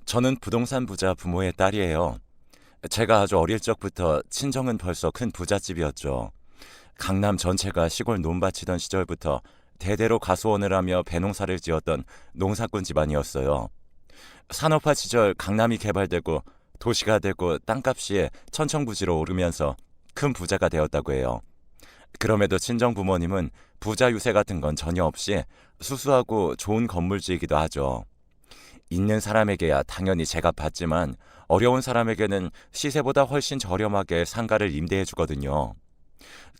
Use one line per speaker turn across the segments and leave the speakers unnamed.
저는 부동산 부자 부모의 딸이에요. 제가 아주 어릴 적부터 친정은 벌써 큰 부잣집이었죠. 강남 전체가 시골 논밭이던 시절부터 대대로 가수원을 하며 배농사를 지었던 농사꾼 집안이었어요. 산업화 시절 강남이 개발되고 도시가 되고 땅값이 천천부지로 오르면서 큰 부자가 되었다고 해요. 그럼에도 친정 부모님은 부자 유세 같은 건 전혀 없이 수수하고 좋은 건물주이기도 하죠. 있는 사람에게야 당연히 제값 받지만 어려운 사람에게는 시세보다 훨씬 저렴하게 상가를 임대해 주거든요.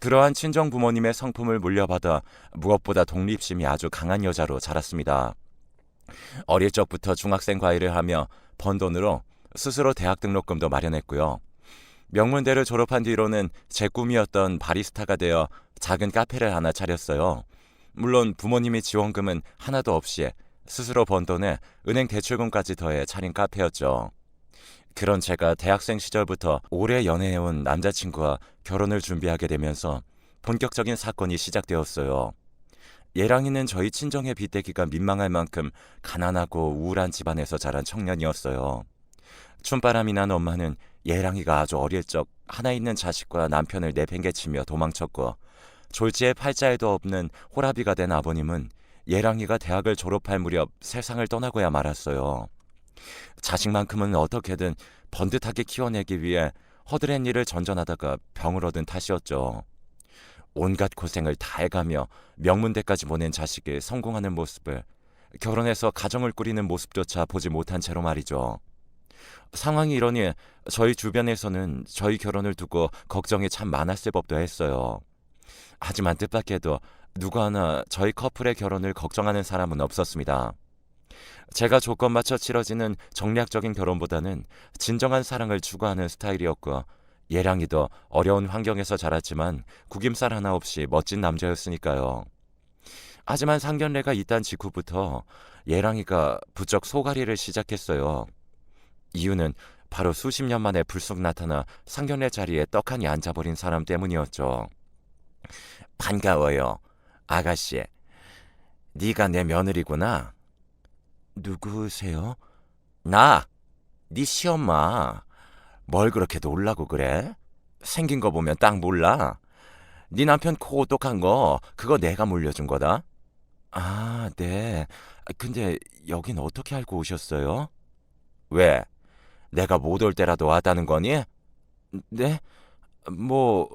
그러한 친정 부모님의 성품을 물려받아 무엇보다 독립심이 아주 강한 여자로 자랐습니다. 어릴 적부터 중학생 과외를 하며 번 돈으로 스스로 대학 등록금도 마련했고요. 명문대를 졸업한 뒤로는 제 꿈이었던 바리스타가 되어 작은 카페를 하나 차렸어요. 물론 부모님의 지원금은 하나도 없이 스스로 번 돈에 은행 대출금까지 더해 차린 카페였죠. 그런 제가 대학생 시절부터 오래 연애해온 남자친구와 결혼을 준비하게 되면서 본격적인 사건이 시작되었어요. 예랑이는 저희 친정의 빚대기가 민망할 만큼 가난하고 우울한 집안에서 자란 청년이었어요. 춤바람이 난 엄마는 예랑이가 아주 어릴 적 하나 있는 자식과 남편을 내팽개치며 도망쳤고, 졸지에 팔자에도 없는 호라비가 된 아버님은 예랑이가 대학을 졸업할 무렵 세상을 떠나고야 말았어요. 자식만큼은 어떻게든 번듯하게 키워내기 위해 허드렛 일을 전전하다가 병을 얻은 탓이었죠. 온갖 고생을 다 해가며 명문대까지 보낸 자식이 성공하는 모습을, 결혼해서 가정을 꾸리는 모습조차 보지 못한 채로 말이죠. 상황이 이러니 저희 주변에서는 저희 결혼을 두고 걱정이 참 많았을 법도 했어요. 하지만 뜻밖에도 누구 하나 저희 커플의 결혼을 걱정하는 사람은 없었습니다. 제가 조건 맞춰 치러지는 정략적인 결혼보다는 진정한 사랑을 추구하는 스타일이었고, 예랑이도 어려운 환경에서 자랐지만 구김살 하나 없이 멋진 남자였으니까요. 하지만 상견례가 있단 직후부터 예랑이가 부쩍 소갈이를 시작했어요. 이유는 바로 수십 년 만에 불쑥 나타나 상견례 자리에 떡하니 앉아버린 사람 때문이었죠. 반가워요, 아가씨. 네가 내 며느리구나. 누구세요? 나, 네 시엄마. 뭘 그렇게 놀라고 그래? 생긴 거 보면 딱 몰라. 네 남편 코 오똑한 거 그거 내가 물려준 거다. 아, 네. 근데 여긴 어떻게 알고 오셨어요? 왜? 내가 못 올 때라도 왔다는 거니? 네? 뭐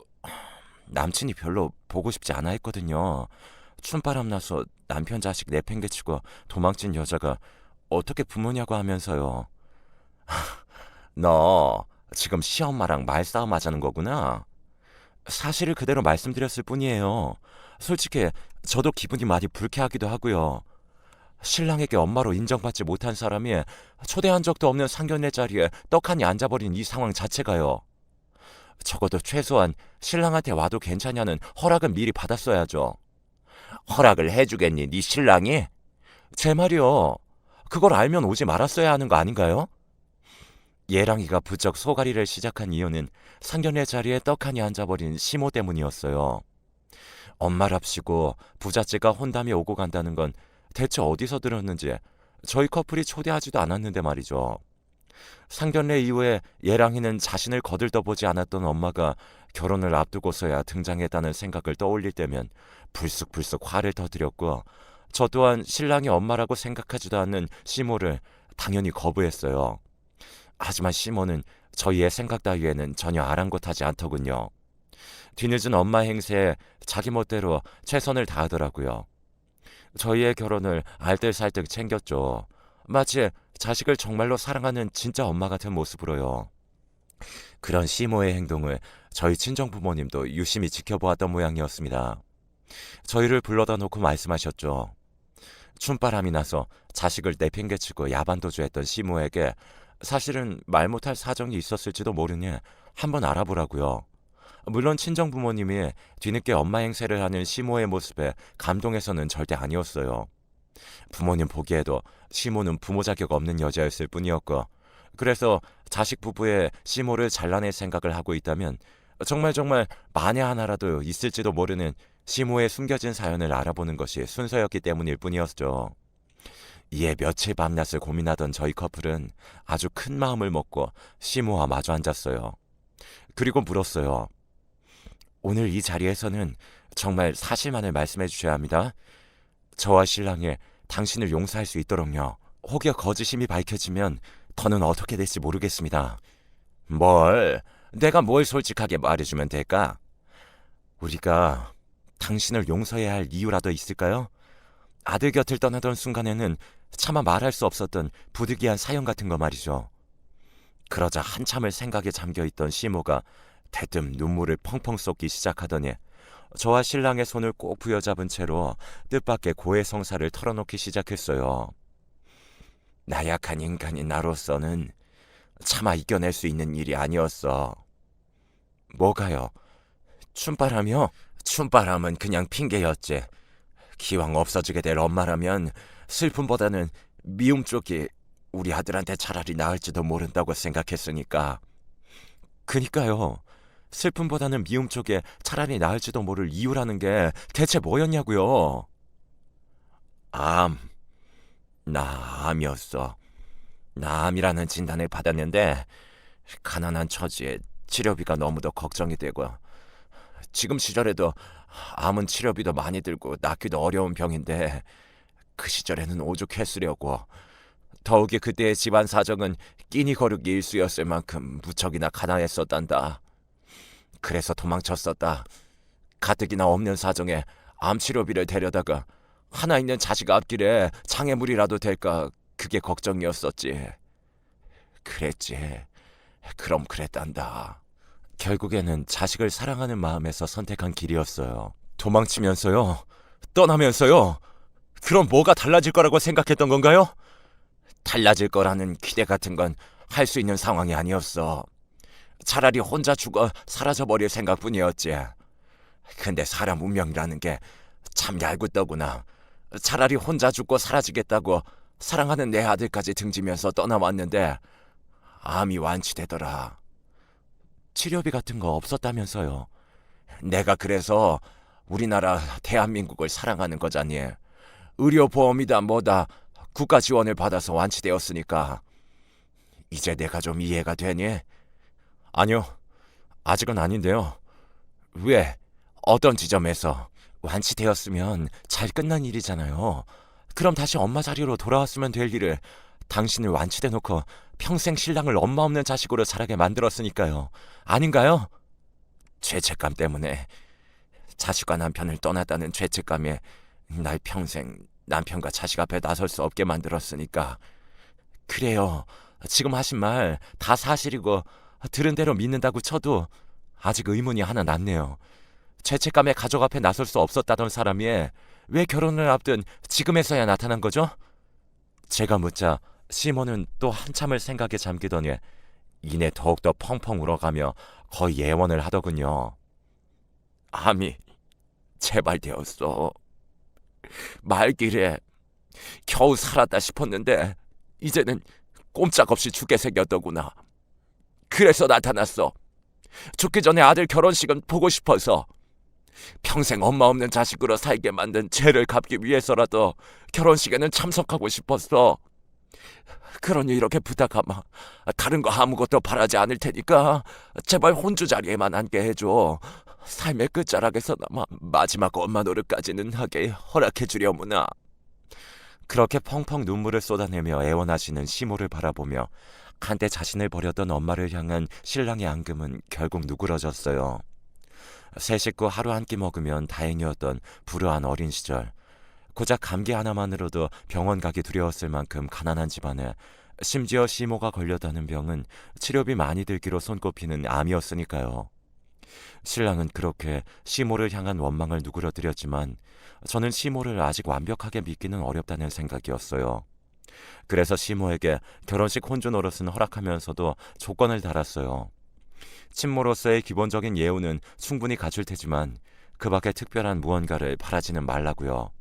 남친이 별로 보고 싶지 않아 했거든요. 춤바람 나서 남편 자식 내팽개치고 도망친 여자가 어떻게 부모냐고 하면서요. 너 지금 시엄마랑 말싸움 하자는 거구나. 사실을 그대로 말씀드렸을 뿐이에요. 솔직히 저도 기분이 많이 불쾌하기도 하고요. 신랑에게 엄마로 인정받지 못한 사람이 초대한 적도 없는 상견례 자리에 떡하니 앉아버린 이 상황 자체가요. 적어도 최소한 신랑한테 와도 괜찮냐는 허락은 미리 받았어야죠. 허락을 해주겠니, 네 신랑이? 제 말이요. 그걸 알면 오지 말았어야 하는 거 아닌가요? 예랑이가 부쩍 소갈이를 시작한 이유는 상견례 자리에 떡하니 앉아버린 시모 때문이었어요. 엄마랍시고 부잣집과 혼담이 오고 간다는 건 대체 어디서 들었는지 저희 커플이 초대하지도 않았는데 말이죠. 상견례 이후에 예랑이는 자신을 거들떠보지 않았던 엄마가 결혼을 앞두고서야 등장했다는 생각을 떠올릴 때면 불쑥불쑥 화를 터뜨렸고, 저 또한 신랑이 엄마라고 생각하지도 않는 시모를 당연히 거부했어요. 하지만 시모는 저희의 생각 따위에는 전혀 아랑곳하지 않더군요. 뒤늦은 엄마 행세에 자기 멋대로 최선을 다하더라고요. 저희의 결혼을 알뜰살뜰 챙겼죠. 마치 자식을 정말로 사랑하는 진짜 엄마 같은 모습으로요. 그런 시모의 행동을 저희 친정 부모님도 유심히 지켜보았던 모양이었습니다. 저희를 불러다 놓고 말씀하셨죠. 춤바람이 나서 자식을 내팽개치고 야반도주했던 시모에게 사실은 말 못할 사정이 있었을지도 모르니 한번 알아보라고요. 물론 친정 부모님이 뒤늦게 엄마 행세를 하는 시모의 모습에 감동해서는 절대 아니었어요. 부모님 보기에도 시모는 부모 자격 없는 여자였을 뿐이었고, 그래서 자식 부부의 시모를 잘라낼 생각을 하고 있다면 정말 만에 하나라도 있을지도 모르는 시모의 숨겨진 사연을 알아보는 것이 순서였기 때문일 뿐이었죠. 이에 며칠 밤낮을 고민하던 저희 커플은 아주 큰 마음을 먹고 시모와 마주 앉았어요. 그리고 물었어요. 오늘 이 자리에서는 정말 사실만을 말씀해 주셔야 합니다. 저와 신랑이 당신을 용서할 수 있도록요. 혹여 거짓임이 밝혀지면 더는 어떻게 될지 모르겠습니다. 내가 뭘 솔직하게 말해주면 될까? 우리가 당신을 용서해야 할 이유라도 있을까요? 아들 곁을 떠나던 순간에는 차마 말할 수 없었던 부득이한 사연 같은 거 말이죠. 그러자 한참을 생각에 잠겨있던 시모가 대뜸 눈물을 펑펑 쏟기 시작하더니 저와 신랑의 손을 꼭 부여잡은 채로 뜻밖의 고해성사를 털어놓기 시작했어요. 나약한 인간인 나로서는 차마 이겨낼 수 있는 일이 아니었어. 뭐가요? 춤바람이요? 춤바람은 그냥 핑계였지. 기왕 없어지게 될 엄마라면 슬픔보다는 미움 쪽이 우리 아들한테 차라리 나을지도 모른다고 생각했으니까. 그니까요. 슬픔보다는 미움 쪽에 차라리 나을지도 모를 이유라는 게 대체 뭐였냐고요. 나 암이었어. 나 암이라는 진단을 받았는데 가난한 처지에 치료비가 너무도 걱정이 되고, 지금 시절에도 암은 치료비도 많이 들고 낫기도 어려운 병인데 그 시절에는 오죽했으려고. 더욱이 그때의 집안 사정은 끼니 거르기 일쑤였을 만큼 무척이나 가난했었단다. 그래서 도망쳤었다. 가뜩이나 없는 사정에 암 치료비를 데려다가 하나 있는 자식 앞길에 장애물이라도 될까, 그게 걱정이었었지. 그랬지. 그럼 그랬단다. 결국에는 자식을 사랑하는 마음에서 선택한 길이었어요. 도망치면서요? 떠나면서요? 그럼 뭐가 달라질 거라고 생각했던 건가요? 달라질 거라는 기대 같은 건 할 수 있는 상황이 아니었어. 차라리 혼자 죽어 사라져버릴 생각뿐이었지. 근데 사람 운명이라는 게 참 얄궂더구나. 차라리 혼자 죽고 사라지겠다고 사랑하는 내 아들까지 등지면서 떠나왔는데 암이 완치되더라. 치료비 같은 거 없었다면서요. 내가 그래서 우리나라 대한민국을 사랑하는 거잖니. 의료보험이다 뭐다 국가 지원을 받아서 완치되었으니까. 이제 내가 좀 이해가 되니? 아니요, 아직은 아닌데요. 왜? 어떤 지점에서? 완치되었으면 잘 끝난 일이잖아요. 그럼 다시 엄마 자리로 돌아왔으면 될 일을 당신을 완치돼 놓고 평생 신랑을 엄마 없는 자식으로 자라게 만들었으니까요. 아닌가요? 죄책감 때문에. 자식과 남편을 떠났다는 죄책감에 날 평생 남편과 자식 앞에 나설 수 없게 만들었으니까. 그래요. 지금 하신 말 다 사실이고 들은 대로 믿는다고 쳐도 아직 의문이 하나 남네요. 죄책감에 가족 앞에 나설 수 없었다던 사람이 왜 결혼을 앞둔 지금에서야 나타난 거죠? 제가 묻자 시몬은 또 한참을 생각에 잠기더니 이내 더욱더 펑펑 울어가며 거의 예원을 하더군요. 암이 재발되었어. 말길에 겨우 살았다 싶었는데 이제는 꼼짝없이 죽게 생겼더구나. 그래서 나타났어. 죽기 전에 아들 결혼식은 보고 싶어서. 평생 엄마 없는 자식으로 살게 만든 죄를 갚기 위해서라도 결혼식에는 참석하고 싶었어. 그러니 이렇게 부탁하마. 다른 거 아무것도 바라지 않을 테니까 제발 혼주 자리에만 앉게 해줘. 삶의 끝자락에서나마 마지막 엄마 노릇까지는 하게 허락해 주려무나. 그렇게 펑펑 눈물을 쏟아내며 애원하시는 시모를 바라보며 한때 자신을 버렸던 엄마를 향한 신랑의 앙금은 결국 누그러졌어요. 세 식구 하루 한 끼 먹으면 다행이었던 불우한 어린 시절. 고작 감기 하나만으로도 병원 가기 두려웠을 만큼 가난한 집안에 심지어 시모가 걸렸다는 병은 치료비 많이 들기로 손꼽히는 암이었으니까요. 신랑은 그렇게 시모를 향한 원망을 누그러뜨렸지만 저는 시모를 아직 완벽하게 믿기는 어렵다는 생각이었어요. 그래서 시모에게 결혼식 혼주 노릇은 허락하면서도 조건을 달았어요. 친모로서의 기본적인 예우는 충분히 갖출 테지만 그 밖에 특별한 무언가를 바라지는 말라고요.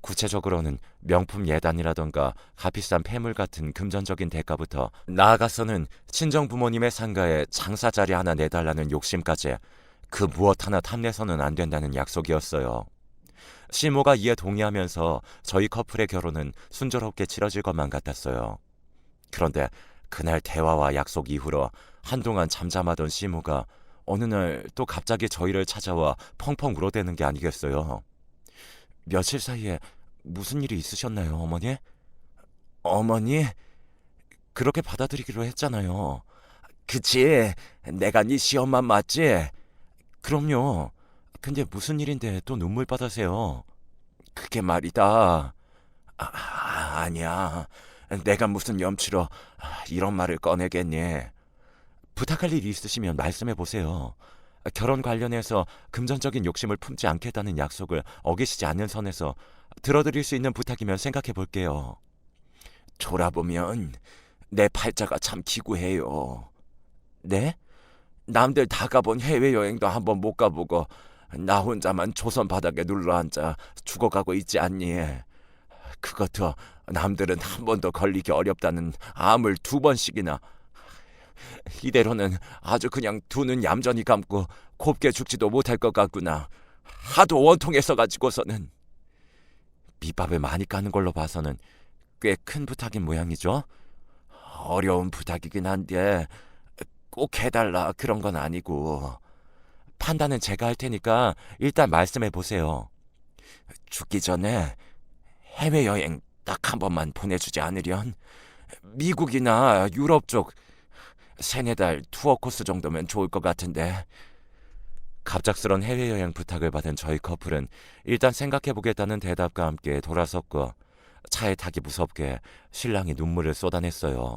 구체적으로는 명품 예단이라던가 값비싼 폐물 같은 금전적인 대가부터 나아가서는 친정 부모님의 상가에 장사 자리 하나 내달라는 욕심까지 그 무엇 하나 탐내서는 안 된다는 약속이었어요. 시모가 이에 동의하면서 저희 커플의 결혼은 순조롭게 치러질 것만 같았어요. 그런데 그날 대화와 약속 이후로 한동안 잠잠하던 시모가 어느 날 또 갑자기 저희를 찾아와 펑펑 울어대는 게 아니겠어요. 며칠 사이에 무슨 일이 있으셨나요, 어머니? 어머니? 그렇게 받아들이기로 했잖아요. 그치? 내가 네 시엄마 맞지? 그럼요. 근데 무슨 일인데 또 눈물 받으세요? 그게 말이다. 아니야. 내가 무슨 염치로 이런 말을 꺼내겠니? 부탁할 일이 있으시면 말씀해 보세요. 결혼 관련해서 금전적인 욕심을 품지 않겠다는 약속을 어기시지 않는 선에서 들어드릴 수 있는 부탁이면 생각해 볼게요. 돌아보면 내 팔자가 참 기구해요. 네? 남들 다 가본 해외여행도 한번 못 가보고 나 혼자만 조선 바닥에 눌러앉아 죽어가고 있지 않니? 그것도 남들은 한 번도 걸리기 어렵다는 암을 2번씩이나. 이대로는 아주 그냥 두 눈 얌전히 감고 곱게 죽지도 못할 것 같구나. 하도 원통해서 가지고서는. 밑밥을 많이 까는 걸로 봐서는 꽤 큰 부탁인 모양이죠. 어려운 부탁이긴 한데 꼭 해달라 그런 건 아니고. 판단은 제가 할 테니까 일단 말씀해 보세요. 죽기 전에 해외여행 딱 한 번만 보내주지 않으련? 미국이나 유럽 쪽 3-4달 투어 코스 정도면 좋을 것 같은데. 갑작스런 해외여행 부탁을 받은 저희 커플은 일단 생각해보겠다는 대답과 함께 돌아섰고 차에 타기 무섭게 신랑이 눈물을 쏟아냈어요.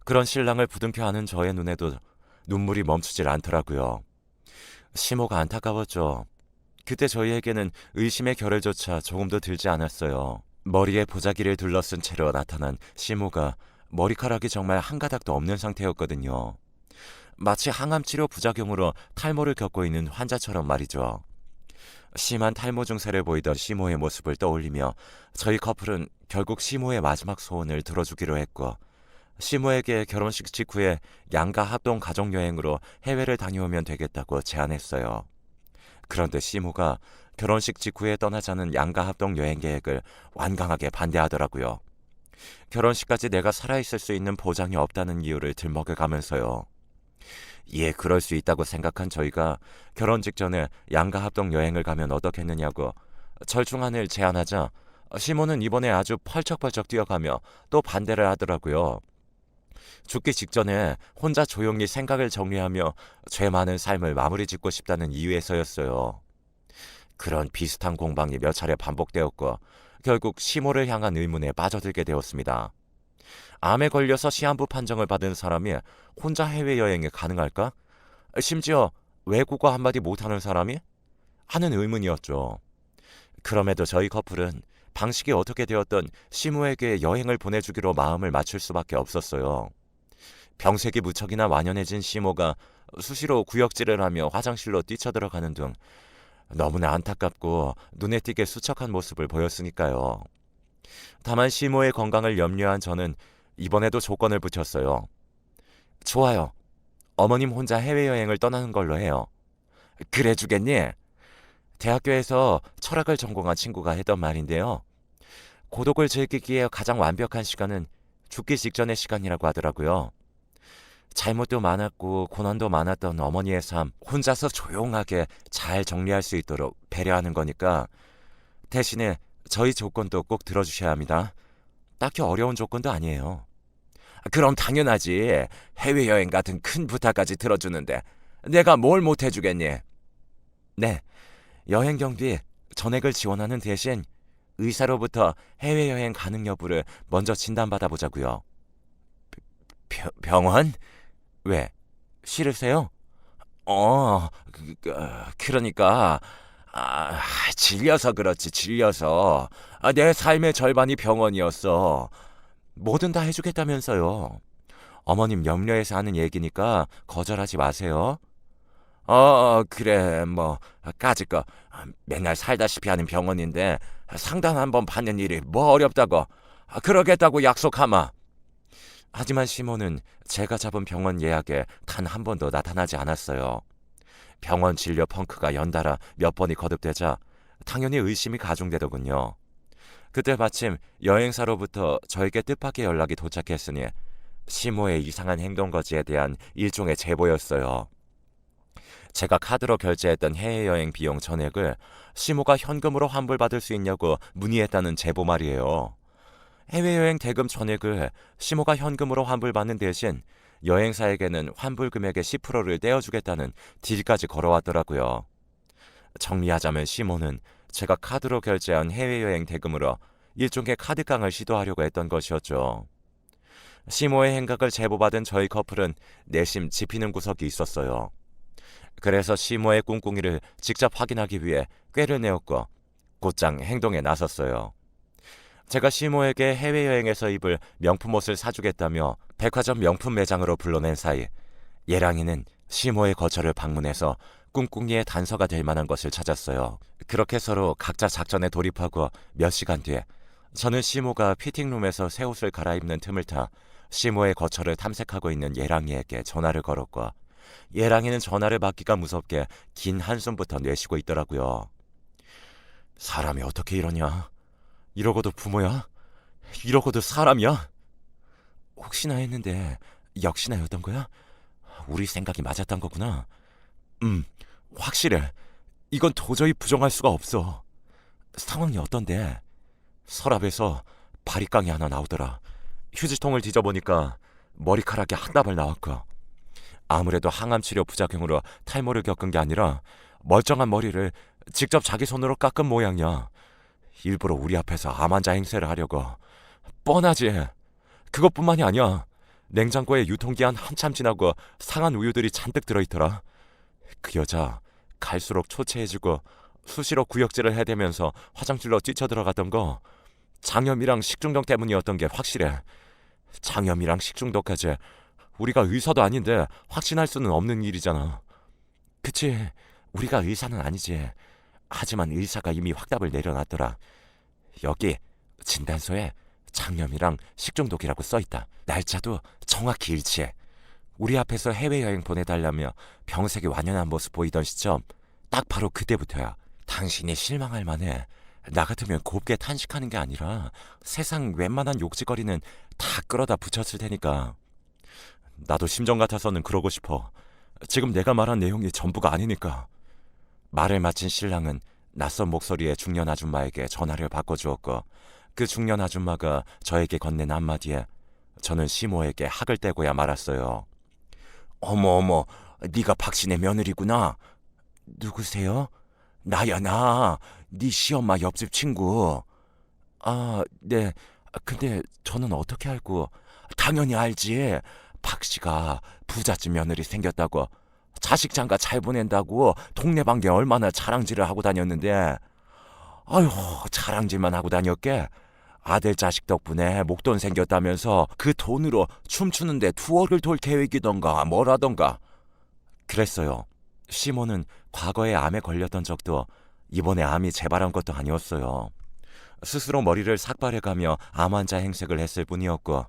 그런 신랑을 부둥켜 안은 저의 눈에도 눈물이 멈추질 않더라고요. 시모가 안타까웠죠. 그때 저희에게는 의심의 결을조차 조금도 들지 않았어요. 머리에 보자기를 둘러쓴 채로 나타난 시모가 머리카락이 정말 한 가닥도 없는 상태였거든요. 마치 항암치료 부작용으로 탈모를 겪고 있는 환자처럼 말이죠. 심한 탈모 증세를 보이던 시모의 모습을 떠올리며 저희 커플은 결국 시모의 마지막 소원을 들어주기로 했고 시모에게 결혼식 직후에 양가 합동 가족여행으로 해외를 다녀오면 되겠다고 제안했어요. 그런데 시모가 결혼식 직후에 떠나자는 양가 합동 여행 계획을 완강하게 반대하더라고요. 결혼식까지 내가 살아있을 수 있는 보장이 없다는 이유를 들먹여가면서요. 이에 그럴 수 있다고 생각한 저희가 결혼 직전에 양가 합동 여행을 가면 어떻겠느냐고 절충안을 제안하자 시모는 이번에 아주 펄쩍펄쩍 뛰어가며 또 반대를 하더라고요. 죽기 직전에 혼자 조용히 생각을 정리하며 죄 많은 삶을 마무리 짓고 싶다는 이유에서였어요. 그런 비슷한 공방이 몇 차례 반복되었고 결국 시모를 향한 의문에 빠져들게 되었습니다. 암에 걸려서 시한부 판정을 받은 사람이 혼자 해외여행에 가능할까? 심지어 외국어 한마디 못하는 사람이? 하는 의문이었죠. 그럼에도 저희 커플은 방식이 어떻게 되었던 시모에게 여행을 보내주기로 마음을 맞출 수밖에 없었어요. 병색이 무척이나 완연해진 시모가 수시로 구역질을 하며 화장실로 뛰쳐들어가는 등 너무나 안타깝고 눈에 띄게 수척한 모습을 보였으니까요. 다만 시모의 건강을 염려한 저는 이번에도 조건을 붙였어요. 좋아요. 어머님 혼자 해외여행을 떠나는 걸로 해요. 그래 주겠니? 대학교에서 철학을 전공한 친구가 했던 말인데요. 고독을 즐기기에 가장 완벽한 시간은 죽기 직전의 시간이라고 하더라고요. 잘못도 많았고 고난도 많았던 어머니의 삶 혼자서 조용하게 잘 정리할 수 있도록 배려하는 거니까 대신에 저희 조건도 꼭 들어주셔야 합니다. 딱히 어려운 조건도 아니에요. 그럼 당연하지. 해외여행 같은 큰 부탁까지 들어주는데 내가 뭘 못해주겠니? 네, 여행 경비 전액을 지원하는 대신 의사로부터 해외여행 가능 여부를 먼저 진단받아보자고요. 병원? 왜? 싫으세요? 그러니까 질려서 그렇지, 질려서. 내 삶의 절반이 병원이었어. 뭐든 다 해주겠다면서요. 어머님 염려해서 하는 얘기니까 거절하지 마세요. 그래, 뭐 까짓 거 맨날 살다시피 하는 병원인데 상담 한번 받는 일이 뭐 어렵다고. 그러겠다고 약속하마. 하지만 시모는 제가 잡은 병원 예약에 단 한 번도 나타나지 않았어요. 병원 진료 펑크가 연달아 몇 번이 거듭되자 당연히 의심이 가중되더군요. 그때 마침 여행사로부터 저에게 뜻밖의 연락이 도착했으니 시모의 이상한 행동 거지에 대한 일종의 제보였어요. 제가 카드로 결제했던 해외여행 비용 전액을 시모가 현금으로 환불받을 수 있냐고 문의했다는 제보 말이에요. 해외여행 대금 전액을 시모가 현금으로 환불받는 대신 여행사에게는 환불 금액의 10%를 떼어주겠다는 딜까지 걸어왔더라고요. 정리하자면 시모는 제가 카드로 결제한 해외여행 대금으로 일종의 카드깡을 시도하려고 했던 것이었죠. 시모의 행각을 제보받은 저희 커플은 내심 짚히는 구석이 있었어요. 그래서 시모의 꿍꿍이를 직접 확인하기 위해 꾀를 내었고 곧장 행동에 나섰어요. 제가 시모에게 해외여행에서 입을 명품 옷을 사주겠다며 백화점 명품 매장으로 불러낸 사이 예랑이는 시모의 거처를 방문해서 꿍꿍이의 단서가 될 만한 것을 찾았어요. 그렇게 서로 각자 작전에 돌입하고 몇 시간 뒤에 저는 시모가 피팅룸에서 새 옷을 갈아입는 틈을 타 시모의 거처를 탐색하고 있는 예랑이에게 전화를 걸었고 예랑이는 전화를 받기가 무섭게 긴 한숨부터 내쉬고 있더라고요. 사람이 어떻게 이러냐? 이러고도 부모야? 이러고도 사람이야? 혹시나 했는데 역시나였던 거야? 우리 생각이 맞았던 거구나. 확실해. 이건 도저히 부정할 수가 없어. 상황이 어떤데? 서랍에서 바리깡이 하나 나오더라. 휴지통을 뒤져보니까 머리카락이 한 다발 나왔고 아무래도 항암치료 부작용으로 탈모를 겪은 게 아니라 멀쩡한 머리를 직접 자기 손으로 깎은 모양이야. 일부러 우리 앞에서 암 환자 행세를 하려고. 뻔하지. 그것뿐만이 아니야. 냉장고에 유통기한 한참 지나고 상한 우유들이 잔뜩 들어있더라. 그 여자 갈수록 초췌해지고 수시로 구역질을 해대면서 화장실로 뛰쳐들어갔던 거 장염이랑 식중독 때문이었던 게 확실해. 장염이랑 식중독까지 우리가 의사도 아닌데 확신할 수는 없는 일이잖아. 그치, 우리가 의사는 아니지. 하지만 의사가 이미 확답을 내려놨더라. 여기 진단서에 장염이랑 식중독이라고 써있다. 날짜도 정확히 일치해. 우리 앞에서 해외여행 보내달라며 병색이 완연한 모습 보이던 시점 딱 바로 그때부터야. 당신이 실망할 만해. 나 같으면 곱게 탄식하는 게 아니라 세상 웬만한 욕지거리는 다 끌어다 붙였을 테니까. 나도 심정 같아서는 그러고 싶어. 지금 내가 말한 내용이 전부가 아니니까. 말을 마친 신랑은 낯선 목소리의 중년 아줌마에게 전화를 바꿔주었고 그 중년 아줌마가 저에게 건넨 한마디에 저는 시모에게 학을 떼고야 말았어요. 어머, 네가 박신의 며느리구나. 누구세요? 나야, 나. 네 시엄마 옆집 친구. 아, 네. 근데 저는 어떻게 알고? 당연히 알지. 박 씨가 부잣집 며느리 생겼다고 자식 장가 잘 보낸다고 동네방네 얼마나 자랑질을 하고 다녔는데 아휴 자랑질만 하고 다녔게 아들 자식 덕분에 목돈 생겼다면서 그 돈으로 춤추는데 투어를 돌 계획이던가 뭐라던가 그랬어요. 시모는 과거에 암에 걸렸던 적도 이번에 암이 재발한 것도 아니었어요. 스스로 머리를 삭발해가며 암 환자 행색을 했을 뿐이었고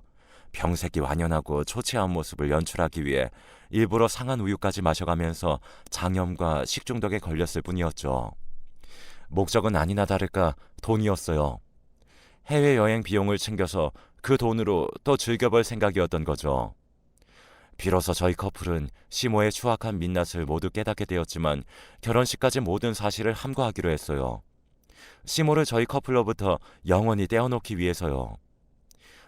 병색이 완연하고 초췌한 모습을 연출하기 위해 일부러 상한 우유까지 마셔가면서 장염과 식중독에 걸렸을 뿐이었죠. 목적은 아니나 다를까 돈이었어요. 해외여행 비용을 챙겨서 그 돈으로 또 즐겨볼 생각이었던 거죠. 비로소 저희 커플은 시모의 추악한 민낯을 모두 깨닫게 되었지만 결혼식까지 모든 사실을 함구하기로 했어요. 시모를 저희 커플로부터 영원히 떼어놓기 위해서요.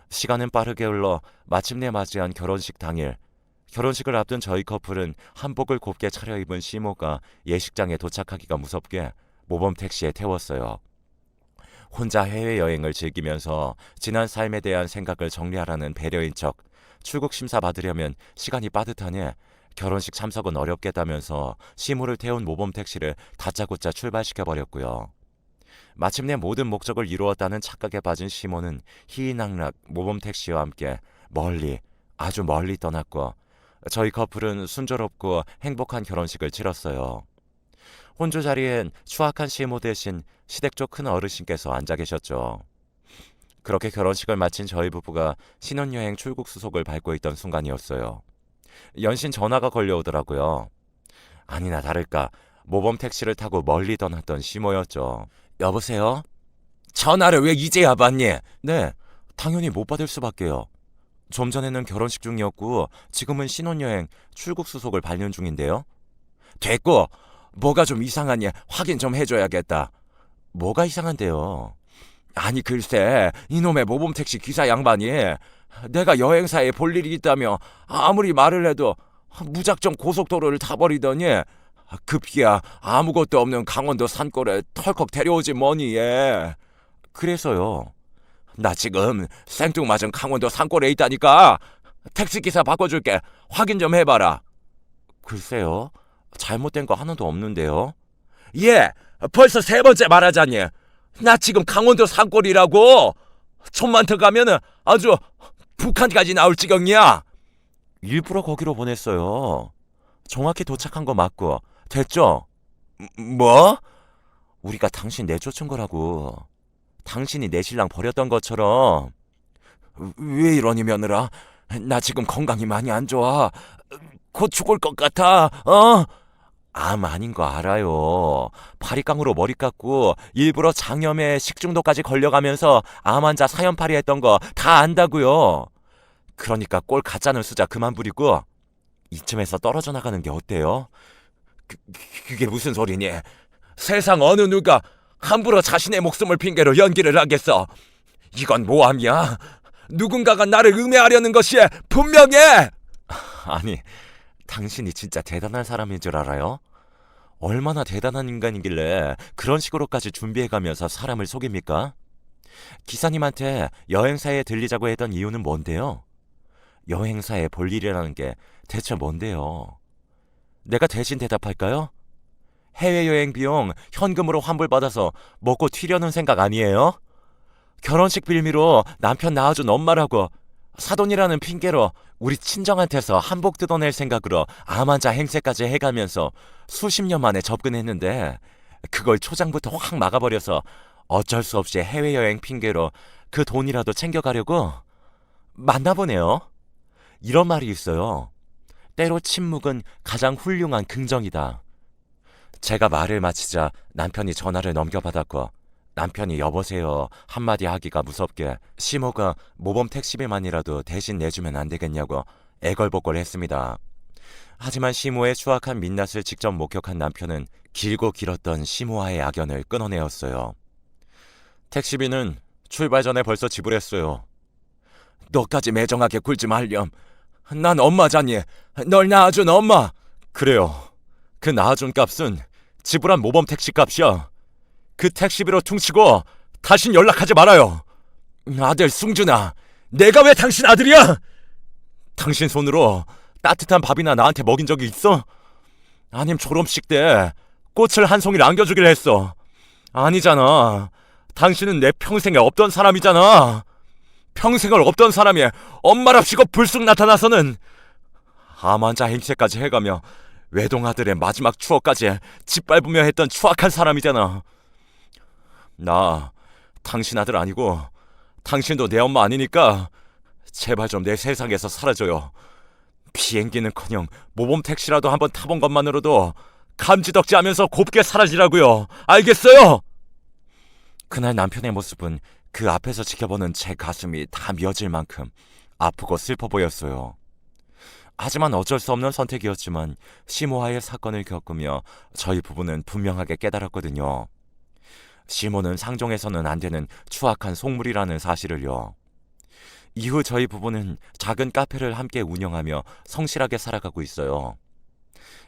시간은 빠르게 흘러 마침내 맞이한 결혼식 당일 결혼식을 앞둔 저희 커플은 한복을 곱게 차려입은 시모가 예식장에 도착하기가 무섭게 모범 택시에 태웠어요. 혼자 해외여행을 즐기면서 지난 삶에 대한 생각을 정리하라는 배려인 척 출국 심사 받으려면 시간이 빠듯하니 결혼식 참석은 어렵겠다면서 시모를 태운 모범 택시를 다짜고짜 출발시켜버렸고요. 마침내 모든 목적을 이루었다는 착각에 빠진 시모는 희희낙락 모범 택시와 함께 멀리 아주 멀리 떠났고 저희 커플은 순조롭고 행복한 결혼식을 치렀어요. 혼주 자리엔 추악한 시모 대신 시댁 쪽 큰 어르신께서 앉아 계셨죠. 그렇게 결혼식을 마친 저희 부부가 신혼여행 출국 수속을 밟고 있던 순간이었어요. 연신 전화가 걸려오더라고요. 아니나 다를까 모범 택시를 타고 멀리 떠났던 시모였죠. 여보세요? 전화를 왜 이제야 받니? 네, 당연히 못 받을 수밖에요. 좀 전에는 결혼식 중이었고 지금은 신혼여행 출국 수속을 반년 중인데요. 됐고, 뭐가 좀 이상하니 확인 좀 해줘야겠다. 뭐가 이상한데요? 아니 글쎄, 이놈의 모범택시 기사 양반이 내가 여행사에 볼 일이 있다며 아무리 말을 해도 무작정 고속도로를 타버리더니 급기야 아무것도 없는 강원도 산골에 털컥 데려오지 뭐니 얘. 그래서요. 나 지금 생뚱맞은 강원도 산골에 있다니까. 택시기사 바꿔줄게. 확인 좀 해봐라. 글쎄요. 잘못된 거 하나도 없는데요. 예, 벌써 세 번째 말하자니. 나 지금 강원도 산골이라고. 좀만 더 가면은 아주 북한까지 나올 지경이야. 일부러 거기로 보냈어요. 정확히 도착한 거 맞고. 됐죠? 뭐? 우리가 당신 내쫓은 거라고. 당신이 내 신랑 버렸던 것처럼. 왜 이러니 며느라? 나 지금 건강이 많이 안 좋아. 곧 죽을 것 같아. 암 아닌 거 알아요. 바리깡으로 머리 깎고 일부러 장염에 식중독까지 걸려가면서 암 환자 사연팔이 했던 거 다 안다고요. 그러니까 꼴 가짜는 수자 그만 부리고 이쯤에서 떨어져 나가는 게 어때요? 그게 무슨 소리니? 세상 어느 누가 함부로 자신의 목숨을 핑계로 연기를 하겠어. 이건 모함이야. 누군가가 나를 음해하려는 것이 분명해. 아니, 당신이 진짜 대단한 사람인 줄 알아요? 얼마나 대단한 인간이길래 그런 식으로까지 준비해가면서 사람을 속입니까? 기사님한테 여행사에 들리자고 했던 이유는 뭔데요? 여행사에 볼 일이라는 게 대체 뭔데요? 내가 대신 대답할까요? 해외여행 비용 현금으로 환불받아서 먹고 튀려는 생각 아니에요? 결혼식 빌미로 남편 낳아준 엄마라고 사돈이라는 핑계로 우리 친정한테서 한복 뜯어낼 생각으로 암 환자 행세까지 해가면서 수십 년 만에 접근했는데 그걸 초장부터 확 막아버려서 어쩔 수 없이 해외여행 핑계로 그 돈이라도 챙겨가려고? 맞나 보네요. 이런 말이 있어요. 때로 침묵은 가장 훌륭한 긍정이다. 제가 말을 마치자 남편이 전화를 넘겨받았고 남편이 여보세요 한마디 하기가 무섭게 시모가 모범 택시비만이라도 대신 내주면 안 되겠냐고 애걸복걸 했습니다. 하지만 시모의 추악한 민낯을 직접 목격한 남편은 길고 길었던 시모와의 악연을 끊어내었어요. 택시비는 출발 전에 벌써 지불했어요. 너까지 매정하게 굴지 말렴. 난 엄마잖니. 널 낳아준 엄마. 그래요. 그 낳아준 값은 지불한 모범 택시 값이야. 그 택시비로 퉁치고 다신 연락하지 말아요. 아들 승준아, 내가 왜 당신 아들이야? 당신 손으로 따뜻한 밥이나 나한테 먹인 적이 있어? 아님 졸업식 때 꽃을 한 송이를 안겨주기로 했어. 아니잖아. 당신은 내 평생에 없던 사람이잖아. 평생을 없던 사람이 엄마랍시고 불쑥 나타나서는 암 환자 행세까지 해가며 외동아들의 마지막 추억까지 짓밟으며 했던 추악한 사람이잖아. 나 당신 아들 아니고 당신도 내 엄마 아니니까 제발 좀 내 세상에서 사라져요. 비행기는커녕 모범 택시라도 한번 타본 것만으로도 감지덕지하면서 곱게 사라지라고요. 알겠어요? 그날 남편의 모습은 그 앞에서 지켜보는 제 가슴이 다 미어질 만큼 아프고 슬퍼 보였어요. 하지만 어쩔 수 없는 선택이었지만 시모와의 사건을 겪으며 저희 부부는 분명하게 깨달았거든요. 시모는 상종해서는 안 되는 추악한 속물이라는 사실을요. 이후 저희 부부는 작은 카페를 함께 운영하며 성실하게 살아가고 있어요.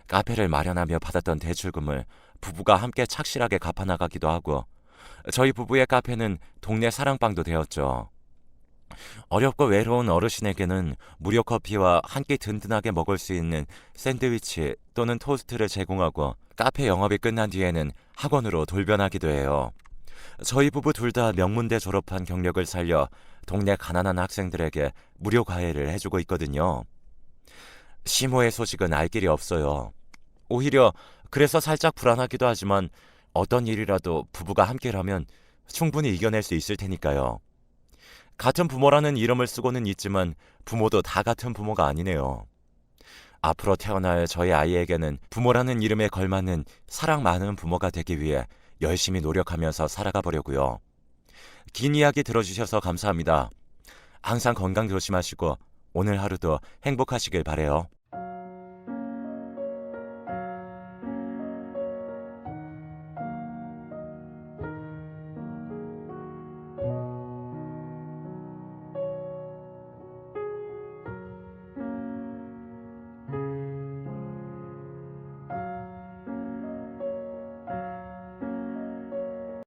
카페를 마련하며 받았던 대출금을 부부가 함께 착실하게 갚아나가기도 하고 저희 부부의 카페는 동네 사랑방도 되었죠. 어렵고 외로운 어르신에게는 무료 커피와 한 끼 든든하게 먹을 수 있는 샌드위치 또는 토스트를 제공하고 카페 영업이 끝난 뒤에는 학원으로 돌변하기도 해요. 저희 부부 둘 다 명문대 졸업한 경력을 살려 동네 가난한 학생들에게 무료 과외를 해주고 있거든요. 시모의 소식은 알 길이 없어요. 오히려 그래서 살짝 불안하기도 하지만 어떤 일이라도 부부가 함께라면 충분히 이겨낼 수 있을 테니까요. 같은 부모라는 이름을 쓰고는 있지만 부모도 다 같은 부모가 아니네요. 앞으로 태어날 저희 아이에게는 부모라는 이름에 걸맞는 사랑 많은 부모가 되기 위해 열심히 노력하면서 살아가 보려고요. 긴 이야기 들어주셔서 감사합니다. 항상 건강 조심하시고 오늘 하루도 행복하시길 바래요.